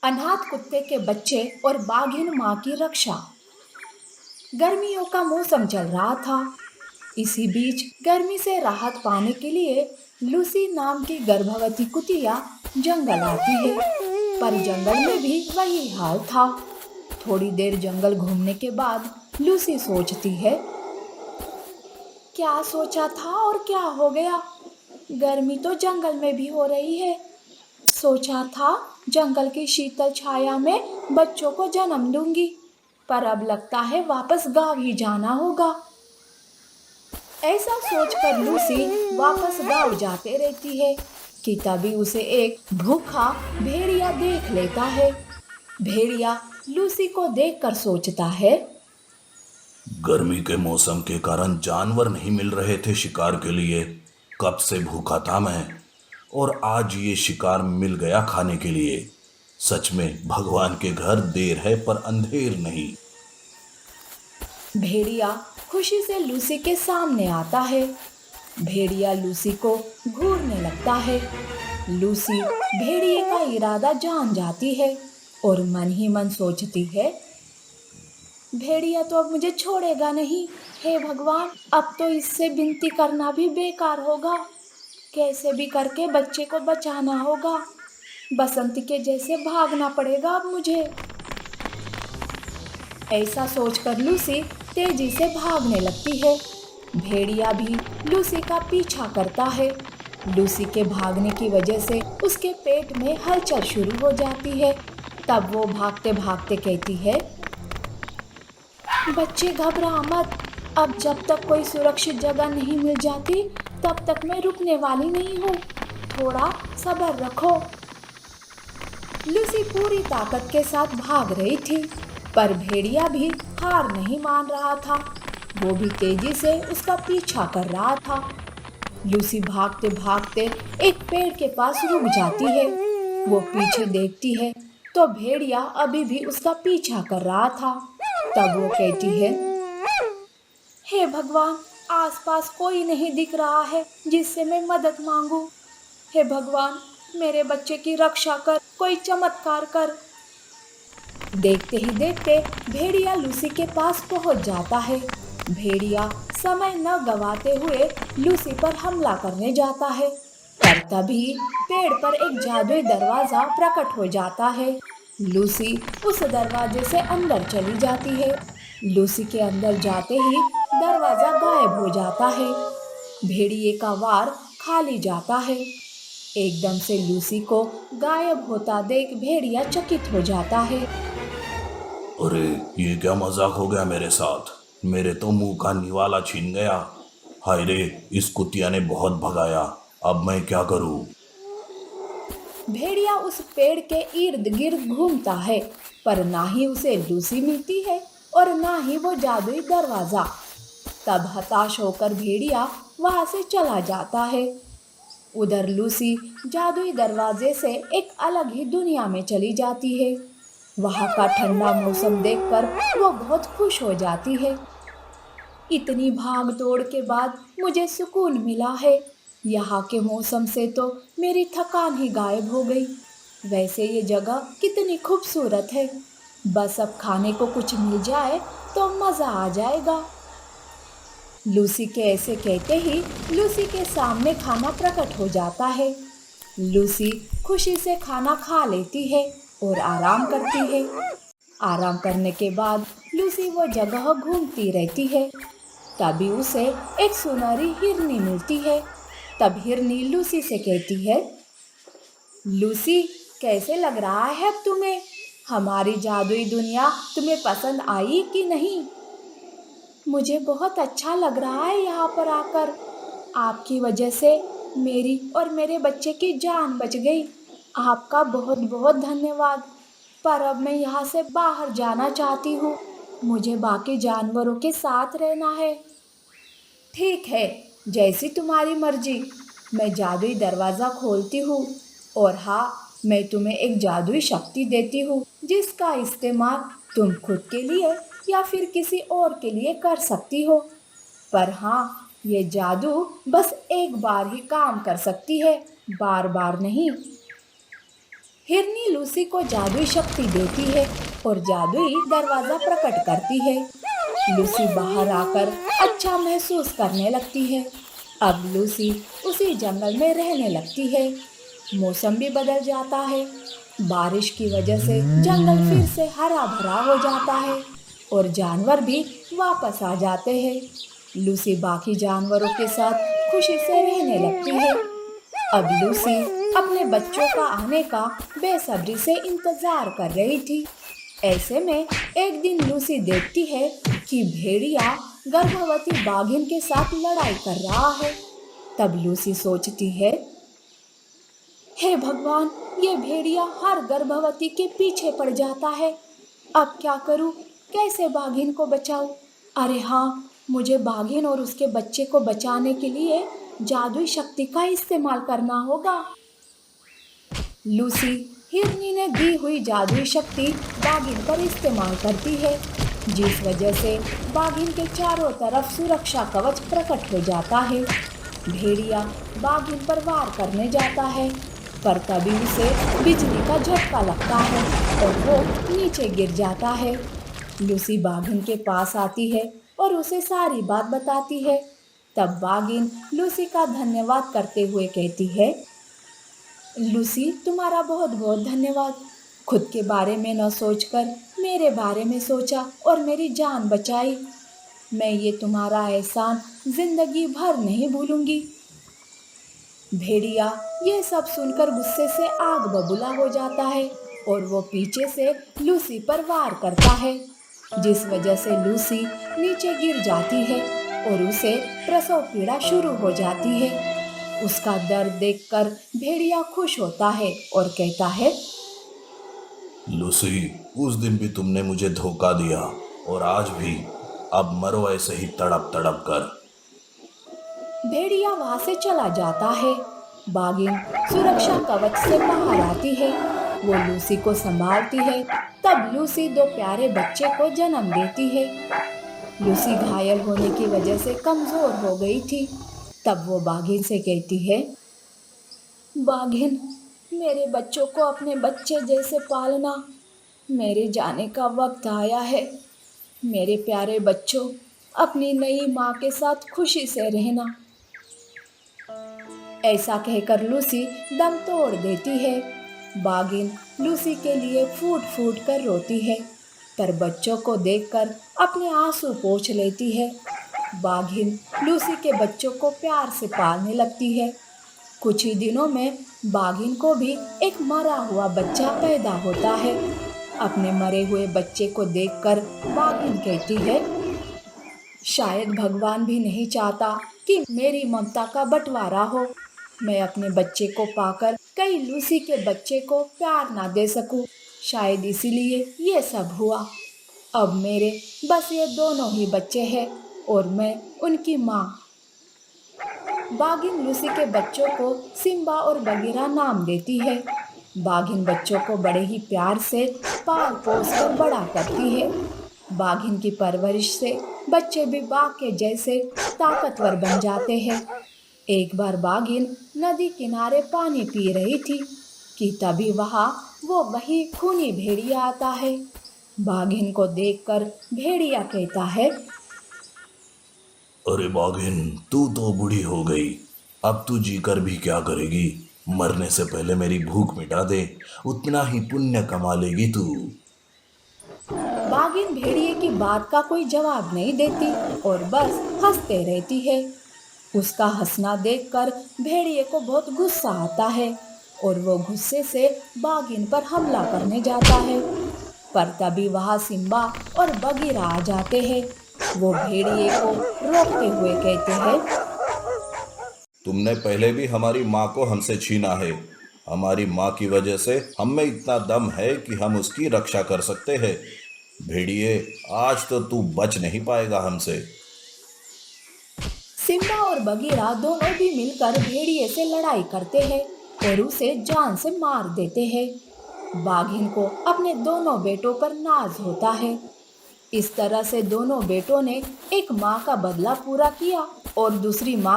अनाथ कुत्ते के बच्चे और बाघिन माँ की रक्षा। गर्मियों का मौसम चल रहा था। इसी बीच गर्मी से राहत पाने के लिए लूसी नाम की गर्भवती कुतिया जंगल आती है। पर जंगल में भी वही हाल था। थोड़ी देर जंगल घूमने के बाद लूसी सोचती है, क्या सोचा था और क्या हो गया। गर्मी तो जंगल में भी हो रही है। सोचा था जंगल की शीतल छाया में बच्चों को जन्म दूंगी, पर अब लगता है वापस गांव ही जाना होगा। ऐसा सोचकर लूसी वापस गांव जाते रहती है कि तभी उसे एक भूखा भेड़िया देख लेता है। भेड़िया लूसी को देखकर सोचता है, गर्मी के मौसम के कारण जानवर नहीं मिल रहे थे शिकार के लिए। कब से भूखा था मैं, और आज ये शिकार मिल गया खाने के लिए। सच में भगवान के घर देर है पर अंधेर नहीं। भेड़िया खुशी से लूसी के सामने आता है। भेड़िया लूसी को घूरने लगता है। लूसी भेड़िए का इरादा जान जाती है और मन ही मन सोचती है, भेड़िया तो अब मुझे छोड़ेगा नहीं। हे भगवान, अब तो इससे विनती करना भी बेकार होगा। कैसे भी करके बच्चे को बचाना होगा। बसंती के जैसे भागना पड़ेगा अब मुझे। ऐसा सोचकर लूसी तेजी से भागने लगती है। भेड़िया भी लूसी का पीछा करता है। लूसी के भागने की वजह से उसके पेट में हलचल शुरू हो जाती है। तब वो भागते भागते कहती है, बच्चे घबरा मत। अब जब तक कोई सुरक्षित जगह नहीं मिल जाती तब तक मैं रुकने वाली नहीं हूँ। थोड़ा सब्र रखो। लूसी पूरी ताकत के साथ भाग रही थी, पर भेड़िया भी हार नहीं मान रहा था। वो भी तेजी से उसका पीछा कर रहा था। लूसी भागते भागते एक पेड़ के पास रुक जाती है। वो पीछे देखती है तो भेड़िया अभी भी उसका पीछा कर रहा था। तब वो कहती है, हे भगवान, आसपास कोई नहीं दिख रहा है जिससे मैं मदद मांगू। हे भगवान, मेरे बच्चे की रक्षा कर, कोई चमत्कार कर। देखते ही देखते भेड़िया लूसी के पास पहुंच जाता है। भेड़िया समय न गवाते हुए लूसी पर हमला करने जाता है। पर तभी पेड़ पर एक जादुई दरवाजा प्रकट हो जाता है। लूसी उस दरवाजे से अंदर चली जाती है। लूसी के अंदर जाते ही दरवाजा गायब हो जाता है। भेड़िए का वार खाली जाता है। एकदम से लूसी को गायब होता देख भेड़िया चकित हो जाता है। अरे, ये क्या मजाक हो गया मेरे साथ। मेरे तो मुंह का निवाला छीन गया। हाय रे, इस कुतिया ने बहुत भगाया। अब मैं क्या करूं। भेड़िया उस पेड़ के इर्द गिर्द घूमता है, पर ना ही उसे लूसी मिलती है और ना ही वो जादुई दरवाजा। तब हताश होकर भेड़िया वहां से चला जाता है। उधर लूसी जादुई दरवाजे से एक अलग ही दुनिया में चली जाती है। वहां का ठंडा मौसम देखकर वो बहुत खुश हो जाती है। इतनी भाग दौड़ के बाद मुझे सुकून मिला है। यहाँ के मौसम से तो मेरी थकान ही गायब हो गई। वैसे ये जगह कितनी खूबसूरत है। बस अब खाने को कुछ मिल जाए तो मज़ा आ जाएगा। लूसी के ऐसे कहते ही लूसी के सामने खाना प्रकट हो जाता है। लूसी खुशी से खाना खा लेती है और आराम करती है। आराम करने के बाद लूसी वो जगह घूमती रहती है। तभी उसे एक सुनहरी हिरनी मिलती है। तब हिरनी लूसी से कहती है, लूसी, कैसे लग रहा है अब तुम्हें? हमारी जादुई दुनिया तुम्हें पसंद आई कि नहीं? मुझे बहुत अच्छा लग रहा है यहाँ पर आकर। आपकी वजह से मेरी और मेरे बच्चे की जान बच गई। आपका बहुत बहुत धन्यवाद। पर अब मैं यहाँ से बाहर जाना चाहती हूँ। मुझे बाकी जानवरों के साथ रहना है। ठीक है, जैसी तुम्हारी मर्जी। मैं जादुई दरवाज़ा खोलती हूँ और हाँ, मैं तुम्हें एक जादुई शक्ति देती हूँ जिसका इस्तेमाल तुम खुद के लिए या फिर किसी और के लिए कर सकती हो। पर हाँ, ये जादू बस एक बार ही काम कर सकती है, बार बार नहीं। हिरनी लूसी को जादुई शक्ति देती है और जादुई दरवाजा प्रकट करती है। लूसी बाहर आकर अच्छा महसूस करने लगती है। अब लूसी उसी जंगल में रहने लगती है। मौसम भी बदल जाता है। बारिश की वजह से जंगल फिर से हरा भरा हो जाता है और जानवर भी वापस आ जाते हैं। लूसी बाकी जानवरों के साथ खुशी से रहने लगती है। अब लूसी अपने बच्चों का आने का बेसब्री से इंतजार कर रही थी। ऐसे में एक दिन लूसी देखती है कि भेड़िया गर्भवती बाघिन के साथ लड़ाई कर रहा है। तब लूसी सोचती है, हे भगवान, ये भेड़िया हर गर्भवती के पीछे पड़ जाता है। अब क्या करूं? कैसे बाघिन को बचाऊं? अरे हाँ, मुझे बाघिन और उसके बच्चे को बचाने के लिए जादुई शक्ति का इस्तेमाल करना होगा। लूसी हिरनी ने दी हुई जादुई शक्ति बाघिन पर इस्तेमाल करती है, जिस वजह से बाघिन के चारों तरफ सुरक्षा कवच प्रकट हो जाता है। भेड़िया बाघिन पर वार करने जाता है, पर तभी उसे बिजली का झटका लगता है और वो नीचे गिर जाता है। लूसी बाघिन के पास आती है और उसे सारी बात बताती है। तब बाघिन लूसी का धन्यवाद करते हुए कहती है, लूसी, तुम्हारा बहुत बहुत धन्यवाद। खुद के बारे में न सोचकर मेरे बारे में सोचा और मेरी जान बचाई। मैं ये तुम्हारा एहसान जिंदगी भर नहीं भूलूंगी। भेड़िया ये सब सुनकर गुस्से से आग बबूला हो जाता है और वो पीछे से लूसी पर वार करता है, जिस वजह से लूसी नीचे गिर जाती है और उसे प्रसव पीड़ा शुरू हो जाती है। उसका दर्द देखकर भेड़िया खुश होता है और कहता है, लूसी, उस दिन भी तुमने मुझे धोखा दिया और आज भी। अब मरो ऐसे ही तड़प तड़प कर। भेड़िया वहां से चला जाता है। बाघिन सुरक्षा कवच से बाहर आती है। वो लूसी को संभालती है। तब लूसी दो प्यारे बच्चे को जन्म देती है। लूसी घायल होने की वजह से कमजोर हो गई थी। तब वो बाघिन से कहती है, बाघिन, मेरे बच्चों को अपने बच्चे जैसे पालना। मेरे जाने का वक्त आया है। मेरे प्यारे बच्चों, अपनी नई माँ के साथ खुशी से रहना। ऐसा कहकर लूसी दम तोड़ देती है। बाघिन लूसी के लिए फूट फूट कर रोती है, पर बच्चों को देखकर अपने आंसू पोंछ लेती है। बाघिन लूसी के बच्चों को प्यार से पालने लगती है। कुछ ही दिनों में बाघिन को भी एक मरा हुआ बच्चा पैदा होता है। अपने मरे हुए बच्चे को देखकर बाघिन कहती है, शायद भगवान भी नहीं चाहता कि मेरी ममता का बंटवारा हो। मैं अपने बच्चे को पाकर कई लूसी के बच्चे को प्यार ना दे सकूं। शायद इसीलिए ये सब हुआ। अब मेरे बस ये दोनों ही बच्चे हैं और मैं उनकी माँ। बाघिन लूसी के बच्चों को सिम्बा और बगीरा नाम देती है। बाघिन बच्चों को बड़े ही प्यार से पाल पोस कर बड़ा करती है। बाघिन की परवरिश से बच्चे भी बाघ के जैसे ताकतवर बन जाते हैं। एक बार बाघिन नदी किनारे पानी पी रही थी कि तभी वहाँ वही खूनी भेड़िया आता है। बाघिन को देखकर भेड़िया कहता है, अरे बाघिन, तू तो बूढ़ी हो गई। अब तू जीकर भी क्या करेगी? मरने से पहले मेरी भूख मिटा दे, उतना ही पुण्य कमा लेगी तू। बाघिन भेड़िए की बात का कोई जवाब नहीं देती और बस हंसते रहती है। उसका हंसना देखकर भेड़िए को बहुत गुस्सा आता है और वो गुस्से से बाघिन पर हमला करने जाता है। पर तभी वहाँ सिम्बा और बगीरा आ जाते हैं। वो भेड़िए को रोकते हुए कहते हैं, तुमने पहले भी हमारी माँ को हमसे छीना है। हमारी माँ की वजह से हम में इतना दम है कि हम उसकी रक्षा कर सकते हैं। भेड़िए, आज तो तू बच नहीं पाएगा हमसे। सिम्बा और बगीरा दोनों भी मिलकर भेड़िए से लड़ाई करते हैं और उसे जान से मार देते हैं। बाघिन को अपने दोनों बेटों पर नाज होता है। इस तरह से दोनों बेटों ने एक माँ का बदला पूरा किया और दूसरी माँ